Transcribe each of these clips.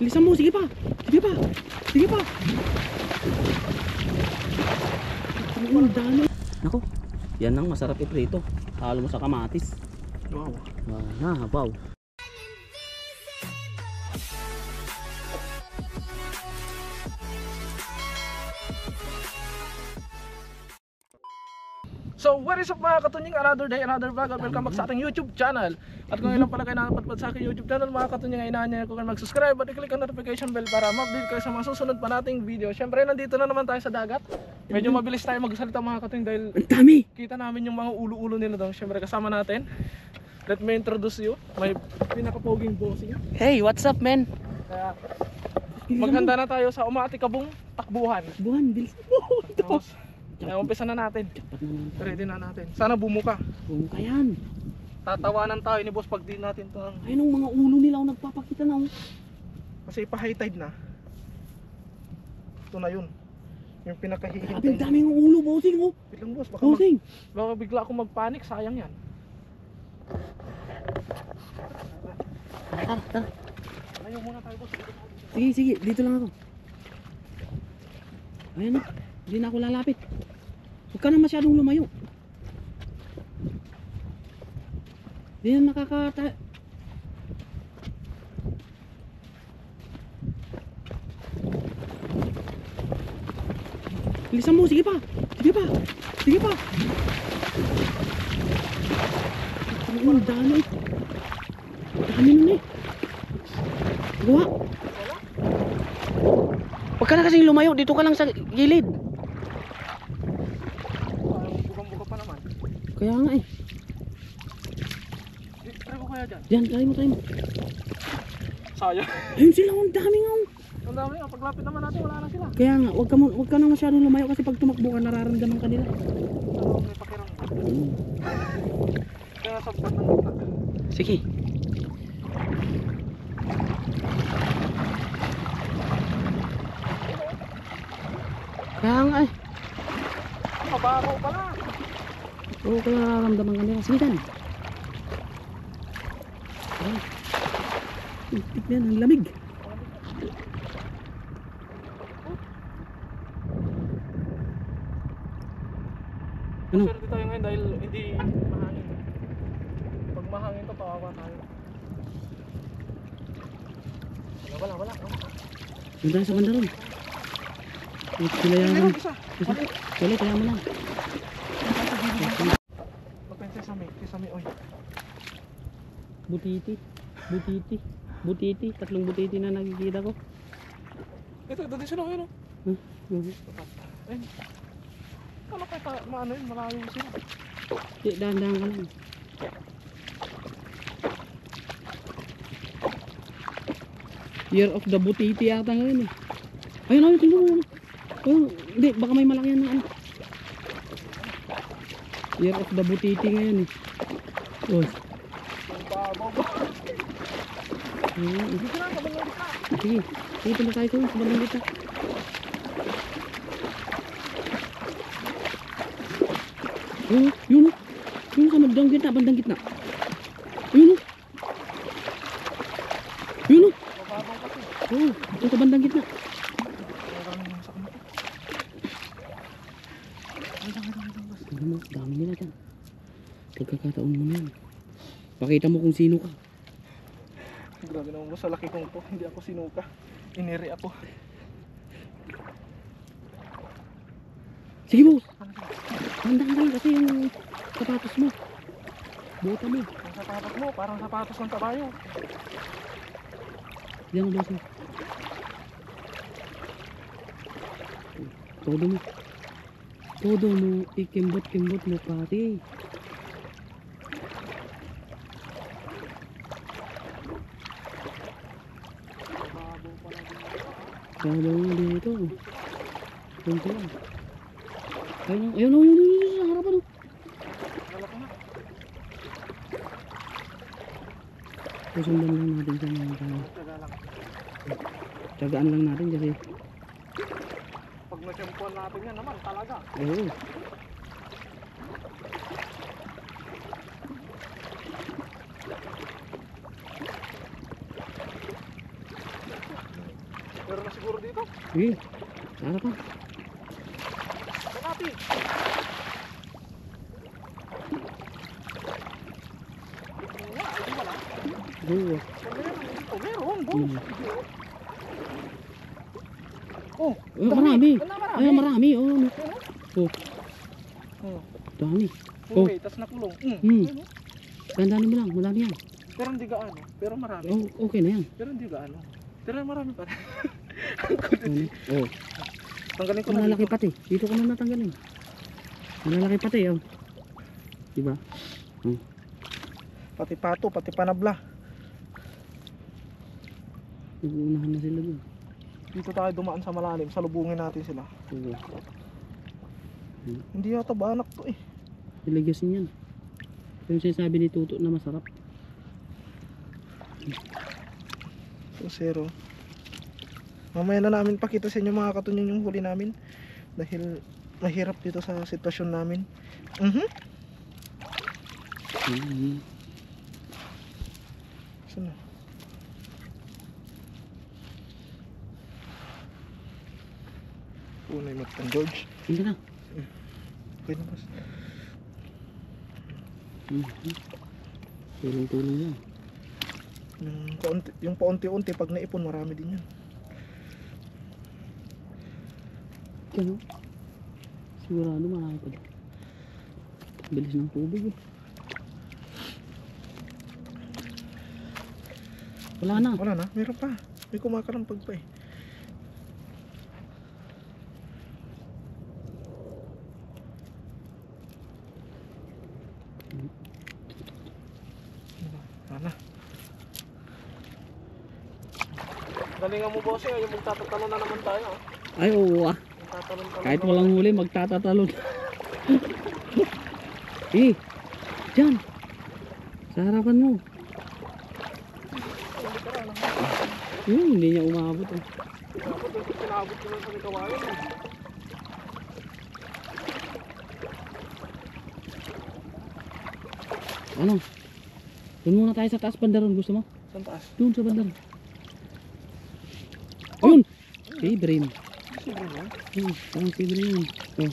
Bilisan mo, sige pa. Sige pa. Sige pa. Ang dami. Nako, yan ang masarap iprito. Halo mo sa kamatis. Wow. Wow. So what is up mga katunying, another day, another vlog, at welcome back sa ating YouTube channel. At kung ngayon pala kayo nakapadpad sa aking YouTube channel mga katunying, ay inaanyayan ko kayo mag-subscribe at i-click ang notification bell para ma-update kayo sa mga susunod pa nating video. Siyempre nandito na naman tayo sa dagat. Medyo mabilis tayo magsalita mga katunying dahil ang dami. kita namin yung mga ulo-ulo nila doon. Siyempre kasama natin. Let me introduce you, may pinaka-poging bossing. Hey, what's up, man? Kaya maghanda na tayo sa umaatikabong takbuhan. Buwan, bilis mo. Tapos umpisa na natin. Ready na natin. Sana bumuka. Bumuka yan. Tatawanan tayo ni boss pag di natin to. Ayun ang mga ulo nila ang nagpapakita na. Kasi pa high tide na. Ito na yun. Yung Grabe, pinakahihintay. ang dami ng ulo, bossing oh. Biglang boss, Bossing. baka bigla akong magpanik, sayang yan. Tara. Ayaw muna tayo boss. Sige, dito lang ako. Ayan na, hindi na ako lalapit. Huwag ka na masyadong lumayo. Hindi na nakakata... Bilisan mo, sige pa. Ang dami. Dami nun eh. Gawa. Huwag ka na kasing lumayo, dito ka lang sa gilid. Bukang-buka pa naman. Kaya nga eh. Try ko kaya dyan. Diyan, try mo. Sayang. Ayun sila, ang dami nga. Ang dami, paglapit naman natin, wala na sila. Kaya nga, huwag ka na masyadong lumayo kasi pag tumakbo ka, nararamdaman ka nila. Ano, may pakiramdam. Kaya sa bat ng gitna. Sige. Kaya nga eh. Mabaho pala. Oo, kaya nararamdaman ka nila. Sige dan. Tignan, ang lamig. Ano? Maswerte tayo ngayon dahil hindi mahangin. Pag mahangin to, kawawa tayo. Wala. Yung dahil sa banda ron. Sila yan. Meron isa. Wala, kaya mo lang. Magpensa sa may oy. Butiti. Tatlong butiti na nakikita ko. Ito sila kayo no? Ayun. Kala kayo maano yun, malayo sila. Dahan-dahan ka lang. Year of the butiti yata ngayon eh. Ayun, tingnan mo. Ayun, hindi, baka may malaki yan na ano. Year of the butiti ngayon eh. Oh. Hindi ka na, kabalang ka. Sige, punta tayo sa bandang kita. Yun sa bandang gitna. Yun. Mababang kasi. Yun sa bandang gitna. Dami nila dyan. Pagkakataon mo na yan. Pakita mo kung sino ka. Grabe naman mo, sa laki kong to, hindi ako sinuka. Iniri ako. Sige boss. Handa ka lang kasi yung sapatos mo. Bota mo. Ang sapatos mo, parang sapatos ng kabayo. Diyan mo boss. Todo mo. Ikimbot mo pati. Babaw mo dito. Ayun pala. Ayun sa harapan oh. Susundan lang natin sa mga tsagaan lang natin kasi Pag nasyampuan natin yan naman talaga. oo. Meron na siguro dito. Sige. Tara pa. Kalati. Oo. Meron. Hmm. Oh, Marami. marami. Ay, marami. Oo. Oh. Oh, Dami. Oh. okay, tas nakulong. Hmm. Tandaan mo lang. Marami yan. Pero hindi gaano. Pero marami. Oh, okay na yan. Pero hindi gaano. Pero marami pa rin. Ano? Oh. Tanggalin ko na Malalaki dito. pati. Dito ko na natanggalin. Malalaki pati. Oh. Diba? Pati pato, pati panabla. Nag-uunahan na sila dun. Dito tayo dumaan sa malalim. Salubungin natin sila. Oo. Hindi yata banak to eh. Nilagasin yan. Yung sinasabi ni Tuto na masarap. So, zero. Mamaya na namin pakita sa inyo mga katunyong yung huli namin. Dahil mahirap dito sa sitwasyon namin. Saan na? Unay matang George. Hindi na. Okay na boss. Tulong-tulong yan. Yung paunti-unti pag naipon marami din yun. Ano? Sigurado marami pa. Bilis ng tubig eh. Wala na. Wala na, meron pa. May kumakalampag pa eh. Wala na. Galingan mo boss eh, yung magtatatalo na naman tayo. Ay oo ah. Kahit walang huli magtatatalon. Eh, dyan. Sa harapan mo. Hindi niya umabot eh. Pinabot ko lang sa kawayan eh. Ano? Doon muna tayo sa taas bandaron. Gusto mo? Saan taas? Doon sa bandaron. Ayun! Si Brim. Sige mo. Parang si Brim. Oh.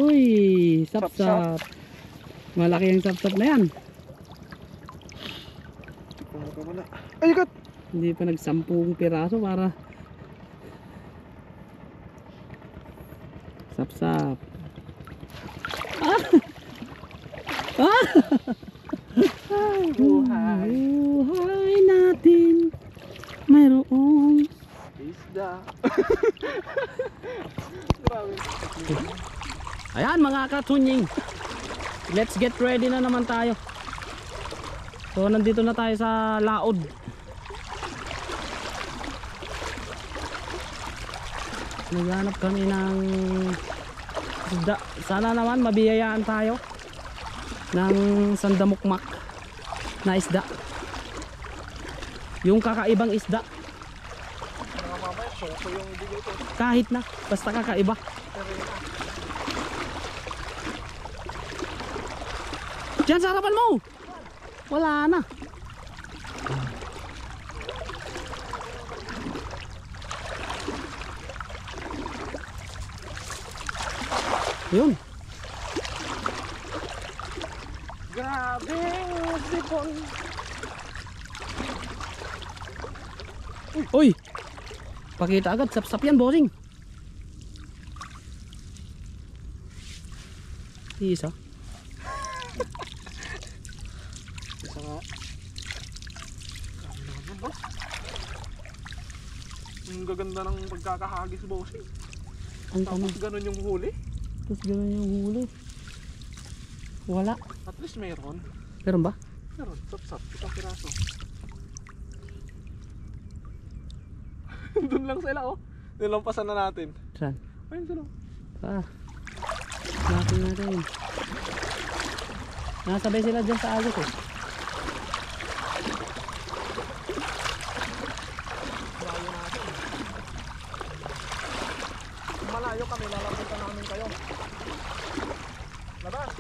Uy! Sap-sap. Malaki ang sap-sap na yan. Wala. Ay, kat! Hindi pa nag-10 piraso para sap-sap. Ah! Ah! Buhay. Buhay natin mayroong Isda. Grabe. ayan mga katunying, let's get ready na naman tayo. So nandito na tayo sa laod. Naghanap kami ng isda. Sana naman mabiyayaan tayo ng sandamukmak na isda. Yung kakaibang isda. Mga mamaya, soko yung bigay ko. Kahit na, basta kakaiba. Diyan sa harapan mo. Wala na. Yun. Grabe, sipon. Uy. Pakita agad, sap-sap yan, bossing. Isa. Isa nga. Grabe naman ba? Ang gaganda ng pagkakahagis bossing. Ang tama. Tapos ganun yung huli. Tapos gano'n yung huli. Wala. At least meron. Meron ba? Meron, sap-sap, isang piraso. Doon lang sila oh. Nilampasan na natin. Saan? Ayun sila. Natin natin. Nasabay sila dyan sa agos eh. Malayo natin. Kung malayo kami, lalapitan namin kayo. Labas!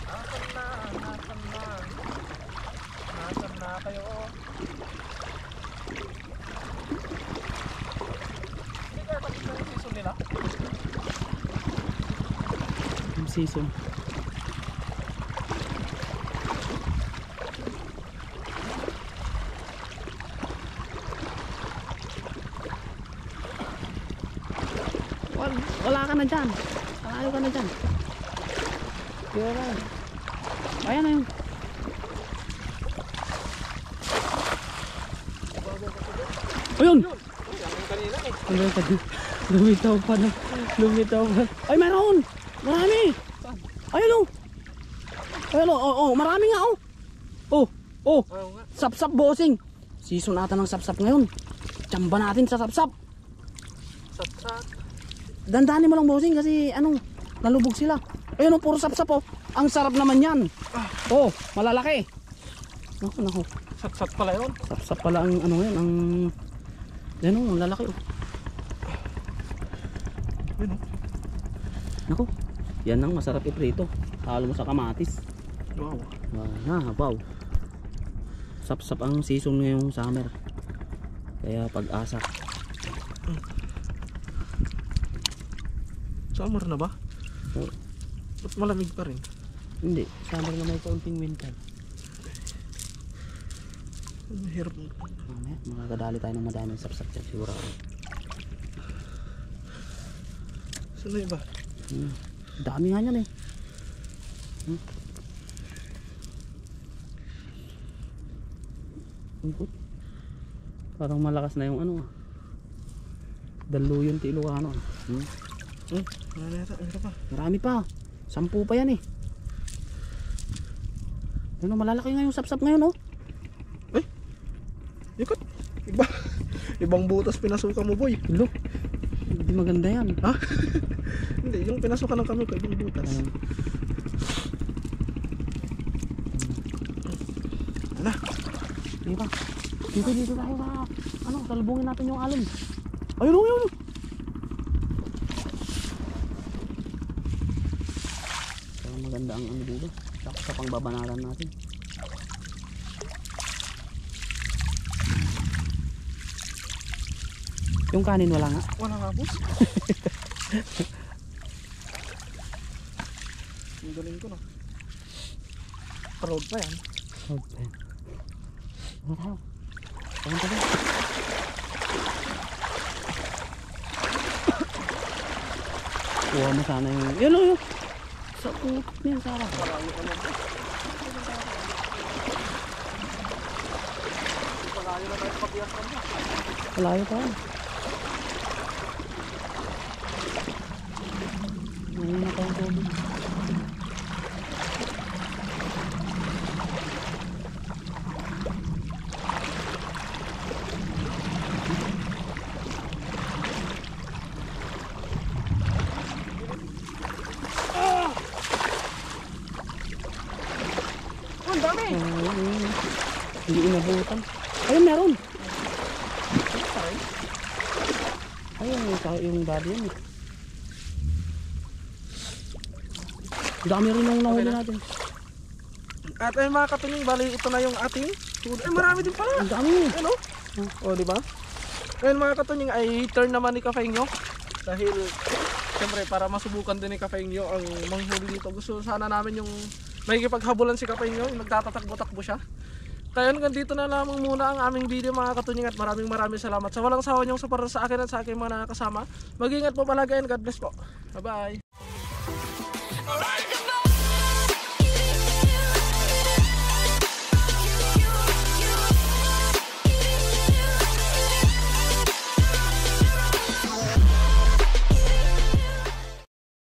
Nasan na? season. Wala ka na dyan. Malayo ka na dyan. Ayan na yun. Ayun! Lumitaw pa na. Lumitaw pa. Ay, meron! Marami! Ayun o! Ayun o! Marami nga o! Oh! Sap-sap bossing! Season ata ng sap-sap ngayon. Tsamba natin sa sap-sap. Sap-sap. Dandanin mo lang bossing kasi nalubog sila. Ayun o, puro sap-sap o. Ang sarap naman yan. Malalaki. Naku. Sap-sap pala yun. Sap-sap pala ang yun, yan o, ang lalaki o. Yun o. Naku, yan ang masarap iprito. Halo mo sa kamatis. Wow. Wow. Sap-sap ang season ngayong summer. Kaya pag-asa. Summer na ba? Oh. Ba't malamig pa rin? Hindi, summer na may kaunting winter. Mahirap. Mamaya, makakadali tayo ng madaming sap-sap dyan siguro. Saan na iba? Dami nga yan eh. Parang malakas na yung Daluyan ti Ilocano. Marami pa. 10 pa yan eh. Malalaki nga yung sap-sap ngayon oh. Ikot. Ibang butas pinasukan mo boy. Look. Hindi maganda yan. Ha? Hindi, yung pinasukan ng kami ko ibang butas. Ala. Diba? Dito tayo sa salubungin natin yung alon. Ayun. Pero maganda ang dito. Sa pangbabanaran natin. Yung kanin wala nga. Wala nga boss. Ang galing ko na. Proud pa yan. Proud pa yan. Ano tayo? Tawang tayo. Kuha mo sana yung... Yan o yun. Sa utot niyan Sarah. Malayo pa yan. Ngayon na tayong tubig. Ang dami! Hindi inabutan. Ayun, meron! Ayun, yung daddy yun eh. Dami rin yung nahuli natin. At ay mga katunying, bali ito na yung ating huli. Ay marami din pala! Ang dami! Ano? O diba? Ngayon mga katunying ay turn naman ni Kafengyo. Dahil siyempre para masubukan din ni Kafengyo ang manghuli dito. Gusto sana namin yung makikipaghabulan si Kafengyo, yung nagtatakbo-takbo siya. Kaya hanggang dito na lamang muna ang aming video mga katunying at maraming salamat sa walang sawa niyong suporta sa akin at sa aking mga nakakasama. Mag-ingat po palagi and God bless po. Bye bye!